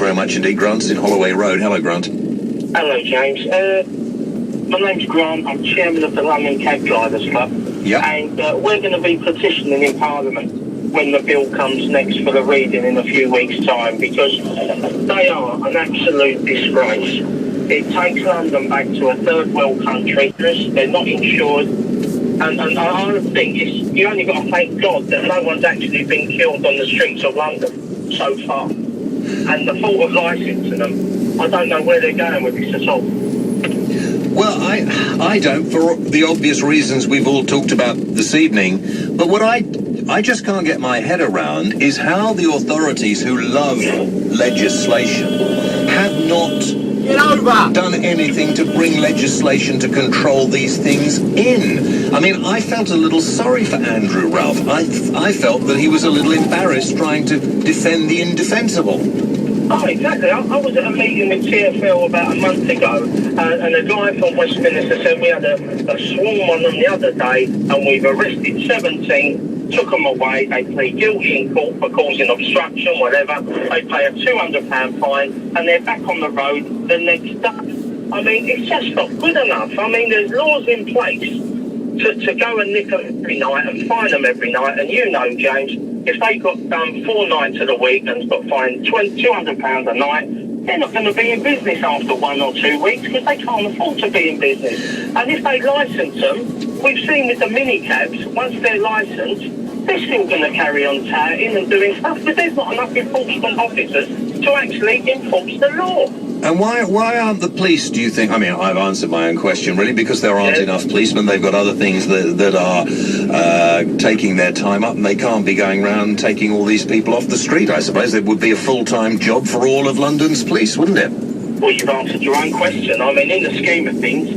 very much indeed. Grant's in Holloway Road. Hello, Grant. Hello, James. My name's Grant. I'm chairman of the London Cab Drivers Club. Yeah. And we're going to be petitioning in Parliament when the bill comes next for the reading in a few weeks' time, because they are an absolute disgrace. It takes London back to a third world country. They're not insured. And I think you only got to thank God that no one's actually been killed on the streets of London so far. And the thought of licensing them, I don't know where they're going with this at all. Well, I don't, for the obvious reasons we've all talked about this evening. But what I just can't get my head around is how the authorities who love legislation have not done anything to bring legislation to control these things in. I mean, I felt a little sorry for Andrew Ralph. I felt that he was a little embarrassed trying to defend the indefensible. Oh, exactly. I was at a meeting with TfL about a month ago, and a guy from Westminster said we had a swarm on them the other day, and we've arrested 17, took them away, they plead guilty in court for causing obstruction, whatever, they pay a £200 fine, and they're back on the road the next day. I mean, it's just not good enough. I mean, there's laws in place to go and nick them every night and fine them every night, and you know, James, if they got done 4 nights of the week and got fined £200 a night, they're not going to be in business after 1 or 2 weeks because they can't afford to be in business. And if they license them, we've seen with the minicabs, once they're licensed, they're still going to carry on touting and doing stuff, but there's not enough enforcement officers to actually enforce the law. And why aren't the police, do you think? I mean, I've answered my own question, really, because there aren't enough policemen. They've got other things that are taking their time up, and they can't be going around taking all these people off the street. I suppose it would be a full-time job for all of London's police, wouldn't it? Well, you've answered your own question. I mean, in the scheme of things,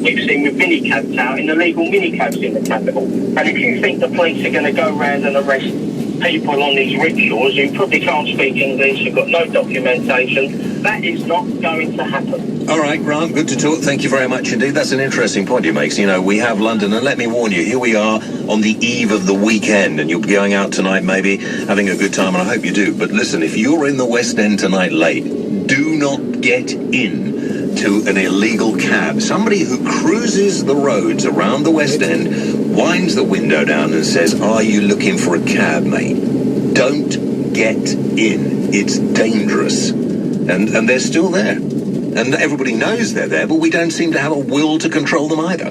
we've seen with minicabs out, in illegal minicabs in the capital. And if you think the police are going to go around and arrest people on these rickshaws who probably can't speak English, who've got no documentation, that is not going to happen. All right, Grant, good to talk. Thank you very much indeed. That's an interesting point you make. You know, we have London, and let me warn you, here we are on the eve of the weekend, and you'll be going out tonight maybe, having a good time, and I hope you do. But listen, if you're in the West End tonight late, do not get in to an illegal cab. Somebody who cruises the roads around the West End, winds the window down and says, "Are you looking for a cab, mate?" Don't get in. It's dangerous. And they're still there. And everybody knows they're there, but we don't seem to have a will to control them either.